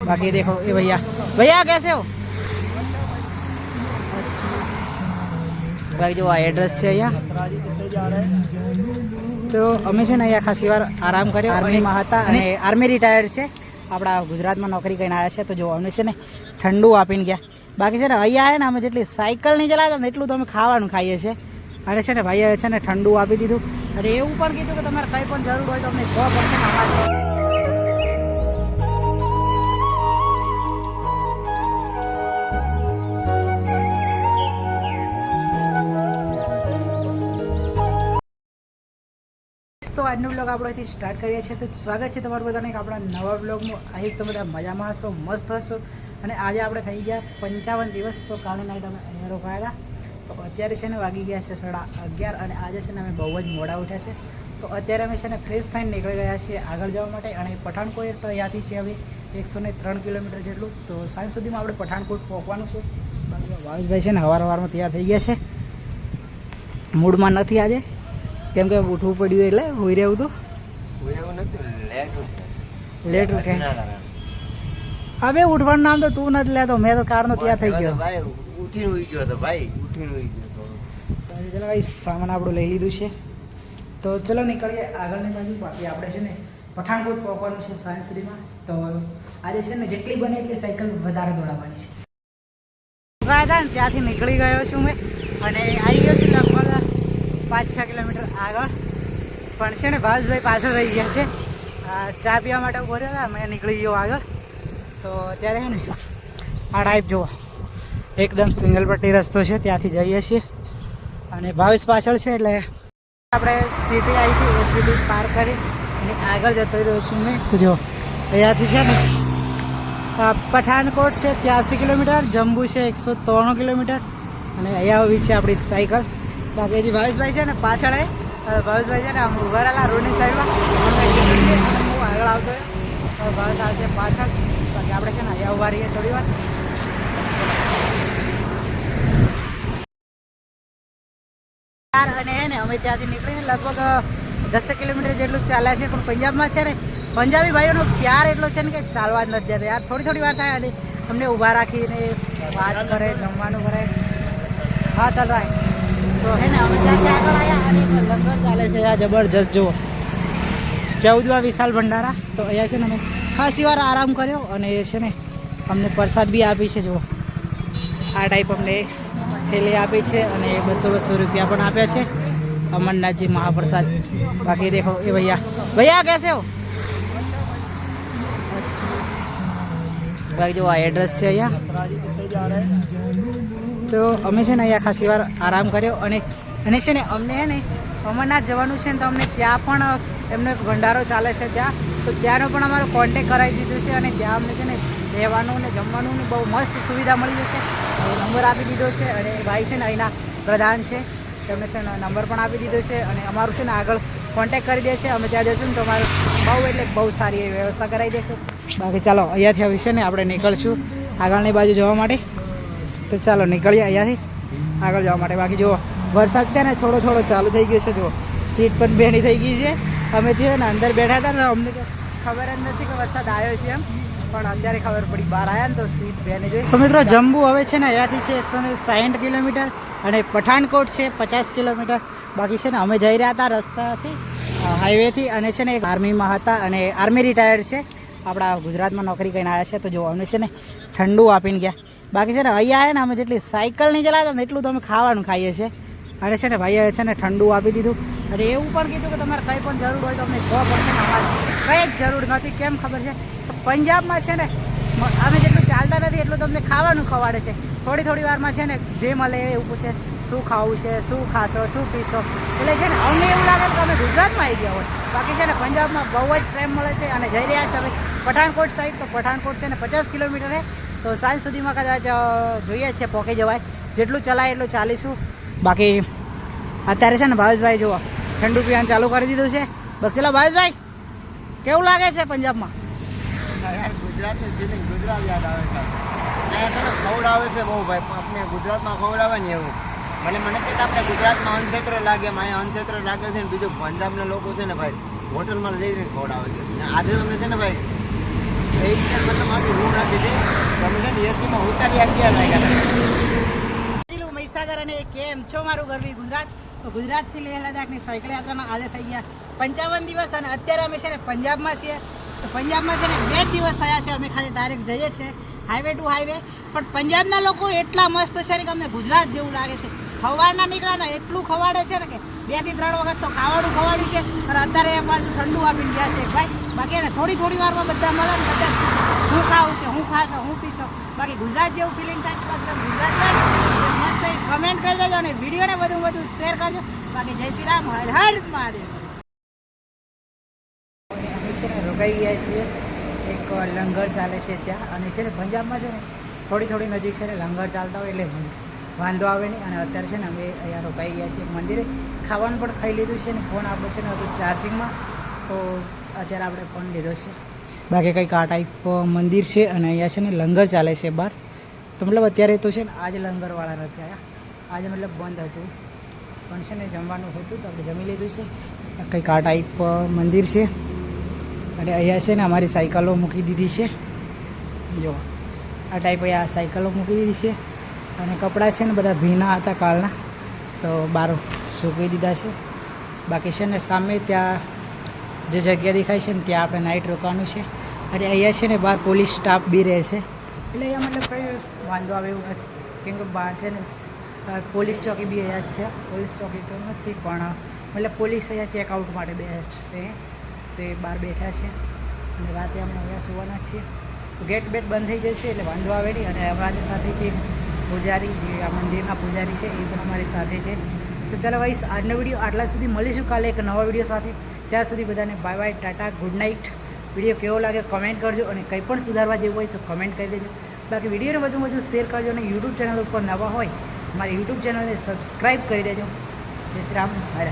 बाकी देखो ये भैया भैया कैसे हो बाकी जो आ एड्रेस है અહીંયા તો અમે છે ને અહીંયા ખાસી વાર આરામ કર્યો આર્મીમાં હતા અને આર્મી રિટાયર્ડ છે આપણા ગુજરાતમાં નોકરી કરીને આવ્યા છે તો જો અમને છે ને ઠંડુ આપીને ગયા બાકી છે ને અહીંયા આવે ને અમે જેટલી સાયકલ નહીં ચલાવતા ને એટલું તો અમે ખાવાનું ખાઈએ છીએ અને છે ને ભાઈએ છે ને ઠંડુ આપી દીધું અને એવું પણ કીધું કે તમારે કંઈ પણ જરૂર હોય તો અમને 100% અમારે તો આજનો બ્લોગ આપણે અહીંથી સ્ટાર્ટ કરીએ છીએ તો સ્વાગત છે તમારું બધાને આપણા નવા બ્લોગમાં અહીં તો બધા મજામાં હશો મસ્ત હશો અને આજે આપણે થઈ ગયા 55 દિવસ તો કાલે નાઈટ અમે અહીંયા રોકાયા હતા તો અત્યારે છે ને વાગી ગયા છે 11:30 અને આજે છે ને અમે બહુ જ મોડા ઉઠ્યા છે તો અત્યારે અમે છે ને ફ્રેશ થઈને નીકળી ગયા છીએ આગળ જવા માટે અને પઠાણકોટ અહીંયાથી છે હવે 103 કિલોમીટર જેટલું તો સાંજ સુધીમાં આપણે પઠાણકોટ પહોંચવાનું છે બાકી ભાવેશભાઈ છે ને સવારમાં તૈયાર થઈ ગયા છે મૂડમાં નથી આજે કેમ કે ઉઠવું પડ્યું એટલે હોઈ રહ્યું હતું લેટ ઉઠે હવે ઉઠવાનું નામ તો તું નથી લેતો મેં તો કારનો તૈયાર થઈ ગયો ચલો ભાઈ સામાન આપણું લઈ લીધું છે તો ચલો નીકળીએ આગળની બાજુ બાકી આપણે છે ને પઠાણકોટ પહોંચવાનું છે સાંજ સુધીમાં તો આજે છે ને જેટલી બને એટલી સાયકલ વધારે દોડાવવાની છે ગયા હતા ને ત્યાંથી નીકળી ગયો છું મેં અને આવી ગયો છું લગભગ 5-6 કિલોમીટર આગળ પણ છે ને ભાવેશભાઈ પાછળ રહી ગયા છે ચા પીવા માટે ઉભો રહ્યો હતા મેં નીકળી ગયો આગળ તો અત્યારે છે ને આ ટાઈપ જુઓ એકદમ સિંગલ પટ્ટી રસ્તો છે ત્યાંથી જઈએ છીએ અને ભાવેશ પાછળ છે એટલે આપણે સિટી આવી હતી એ સિટી પાર કરી અને આગળ જતો રહ્યો છું મેં તો જો અહીંયાથી છે ને પઠાણકોટ છે 83 કિલોમીટર જંબુ છે 193 કિલોમીટર અને અહીંયા આવી છે આપણી સાયકલ બાકી હજી ભાવેશભાઈ છે ને પાછળ ભાવેશભાઈ છે ને આમ ઉભા રહેલા રોડની સાઈડમાં હું આગળ આવતો હોય ભાવેશ આવશે પાછળ બાકી આપણે છે ને અહીંયા ઉભા રહીએ થોડી વાર અને એને અમે ત્યાંથી નીકળીને લગભગ 10 કિલોમીટર જેટલું ચાલ્યા છે પણ પંજાબમાં છે ને પંજાબી ભાઈઓનો પ્યાર એટલો છે ને કે ચાલવા જ નથી દેતા યાર થોડી વાર થાય અને અમને ઊભા રાખીને વાત કરે જમવાનું કરે હા ચાલ રહા તો હે ને અમે ત્યાંથી આગળ આવ્યા અને લંગર ચાલે છે આ જબરજસ્ત જુઓ 14વા વિશાલ ભંડારા તો અહીંયા છે ને અમે ખાસી વાર આરામ કર્યો અને એ છે ને અમને પ્રસાદ બી આપી છે જુઓ આ ટાઈપ અમને થેલી આપી છે અને 200 રૂપિયા પણ આપ્યા છે અમરનાથજી મહાપ્રસાદ બાકી દેખો એ ભૈયા कैसे हो બાકી જો આ એડ્રેસ છે અહીંયા તો અમે છે ને અહીંયા ખાસી વાર આરામ કર્યો અને છે ને અમને હે ને અમરનાથ જવાનું છે ને તો અમને ત્યાં પણ એમનો એક ભંડારો ચાલે છે ત્યાં તો ત્યાંનો પણ અમારો કોન્ટેક કરાવી દીધો છે અને ત્યાં અમને છે ને રહેવાનું ને જમવાનું ને બહુ મસ્ત સુવિધા મળી જશે નંબર આપી દીધો છે અને ભાઈ છે ને અહીંના પ્રધાન છે તેમને છે ને નંબર પણ આપી દીધો છે અને અમારું છે ને આગળ કોન્ટેક કરી દેશે અમે ત્યાં જઈશું ને તો અમારું બહુ એટલે બહુ સારી એવી વ્યવસ્થા કરાવી દેશે બાકી ચાલો અહીંયાથી આવી છે ને આપણે નીકળશું આગળની બાજુ જવા માટે તો ચાલો નીકળીએ અહીંયાથી આગળ જવા માટે બાકી જુઓ વરસાદ છે ને થોડો ચાલુ થઈ ગયો છે જુઓ સીટ પણ બેની થઈ ગઈ છે અમે ત્યાં ને અંદર બેઠા હતા ને અમને તો ખબર જ નથી કે વરસાદ આવ્યો છે એમ પણ અત્યારે ખબર પડી બહાર આવ્યા ને તો સીટ બેની જોઈ તો મિત્રો જંબુ હવે છે ને અહીંયાથી છે 160 કિલોમીટર અને પઠાણકોટ છે 50 કિલોમીટર બાકી છે ને અમે જઈ રહ્યા હતા રસ્તાથી હાઈવેથી અને છે ને એક આર્મીમાં હતા અને આર્મી રિટાયર્ડ છે આપણા ગુજરાતમાં નોકરી કરીને આવ્યા છે તો જો અમને છે ને ઠંડુ આપીને ગયા બાકી છે ને અહીંયા આવે ને અમે જેટલી સાયકલ નહીં ચલાવતા ને એટલું તો અમે ખાવાનું ખાઈએ છીએ અને છે ને ભાઈએ છે ને ઠંડુ આપી દીધું અને એવું પણ કીધું કે તમારે કંઈ પણ જરૂર હોય તો અમને 100% અમારે કંઈ જ જરૂર નથી કેમ ખબર છે તો પંજાબમાં છે ને અમે જેટલું ચાલતા નથી એટલું તમને ખાવાનું ખવાડે છે થોડી વારમાં છે ને જે મળે એવું પૂછે શું ખાવું છે શું ખાશો શું પીશો એટલે છે ને અમને એવું લાગે કે અમે ગુજરાતમાં આવી ગયા હોય બાકી છે ને પંજાબમાં બહુ જ પ્રેમ મળે છે અને જઈ રહ્યા છે હવે પઠાણકોટ સાઈડ તો પઠાણકોટ છે ને 50 કિલોમીટર છે તો સાંજ સુધીમાં કદાચ જોઈએ છે પહોંચી જવાય જેટલું ચલાય એટલું ચાલીશું બાકી અત્યારે છે ને ભાવેશભાઈ જુઓ ઠંડુ પીવાનું ચાલુ કરી દીધું છે બસ ચલો ભાવેશભાઈ કેવું લાગે છે પંજાબમાં ગુજરાતની ફિલિંગ ગુજરાત યાદ આવે છે અહીંયા છે ને ખવડાવે છે બહુ ભાઈ આપણે ગુજરાતમાં ખવડાવે ને એવું મને કહેતા આપણે ગુજરાતમાં અનક્ષેત્ર લાગે અહીંયા અનક્ષેત્ર લાગે છે ને બીજું પંજાબના લોકો છે ને ભાઈ હોટલમાં જઈને ખવડાવે છે આજે તમને છે ને ભાઈ એ રીતે મતલબ આખી રૂમ આપી હતી તો અમે છે ને એસીમાં ઉતારી 11 વાગ્યા પેલું મહીસાગર અને કેમ છો મારું ગરવી ગુજરાત. તો ગુજરાતથી લેહ લદ્દાખની સાયકલ યાત્રાના આજે થઈ ગયા 55 દિવસ અને અત્યારે અમે છે ને પંજાબમાં છીએ. તો પંજાબમાં છે ને 2 દિવસ થયા છે અમે ખાલી ડાયરેક્ટ જઈએ છીએ હાઈવે ટુ હાઈવે. પણ પંજાબના લોકો એટલા મસ્ત છે ને કે અમને ગુજરાત જેવું લાગે છે. સવારના નીકળ્યા ને એટલું ખવાડે છે ને કે 2 થી 3 વખત તો ખાવાનું ખવાડ્યું છે અને અત્યારે એ પાછું ઠંડુ આપીને ગયા છે ભાઈ. બાકી એને થોડી વારમાં બધા મળે ને બધા હું ખાવું છે, હું ખાશો, હું પીશો. બાકી ગુજરાત જેવું ફિલિંગ થાય છે. બાકી તમે ગુજરાત મસ્ત કમેન્ટ કરી દેજો અને વિડીયોને બધું શેર કરજો. બાકી જય શ્રી રામ, હર હર મહાદેવ. અમે છે ને રોકાઈ ગયા છીએ એક લંગર ચાલે છે ત્યાં અને છે ને પંજાબમાં છે ને થોડી નજીક છે ને લંગર ચાલતા હોય એટલે વાંધો આવે નહીં. અને અત્યારે છે ને અમે અહીંયા રોકાઈ ગયા છીએ મંદિરે. ખાવાનું પણ ખાઈ લીધું છે ને ફોન આપણો છે ને હતું ચાર્જિંગમાં તો અત્યારે આપણે ફોન લીધો છે. બાકી કંઈક આ ટાઈપ મંદિર છે અને અહીંયા છે ને લંગર ચાલે છે બહાર. તો મતલબ અત્યારે તો છે ને આજે લંગરવાળા નથી આવ્યા, આજે મતલબ બંધ હતું પણ છે ને જમવાનું હતું તો આપણે જમી લીધું છે. કંઈક આ ટાઈપ મંદિર છે અને અહીંયા છે ને અમારી સાયકલો મૂકી દીધી છે. જો આ ટાઈપ અહીંયા સાયકલો મૂકી દીધી છે અને કપડાં છે ને બધા ભીના હતા કાલના તો બહાર સૂકવી દીધા છે. બાકી છે ને સામે ત્યાં જે જગ્યા દેખાય છે ને ત્યાં આપણે નાઇટ રોકાવાનું છે. અને અહીંયા છે ને બહાર પોલીસ સ્ટાફ બી રહે છે એટલે અહીંયા મતલબ કંઈ વાંધો આવે એવું નથી કેમ કે બહાર છે ને પોલીસ ચોકી બી અહીંયા જ છે. પોલીસ ચોકી તો નથી પણ મતલબ પોલીસ અહીંયા ચેકઆઉટ માટે બેસશે તે બહાર બેઠા છે અને રાતે અમે અહીંયા સુવાના છીએ. ગેટ બેટ બંધ થઈ જશે એટલે વાંધો આવે નહીં. અને અમારી સાથે જે પૂજારી જે આ મંદિરના પૂજારી છે એ પણ અમારી સાથે છે. તો ચાલો ગાઈસ આજનો વિડીયો આટલા સુધી. મળીશું કાલે એક નવા વિડીયો સાથે. ત્યાં સુધી બધાને bye bye, Tata, good night. Video કેવો લાગે કમેન્ટ કરજો અને કંઈ પણ સુધારવા જેવું હોય તો કમેન્ટ કરી દેજો. બાકી વિડીયોને વધુ શેર કરજો અને યુટ્યુબ ચેનલ ઉપર નવા હોય મારી યુટ્યુબ ચેનલને સબસ્ક્રાઈબ કરી દેજો. જય શ્રી રામ, હરે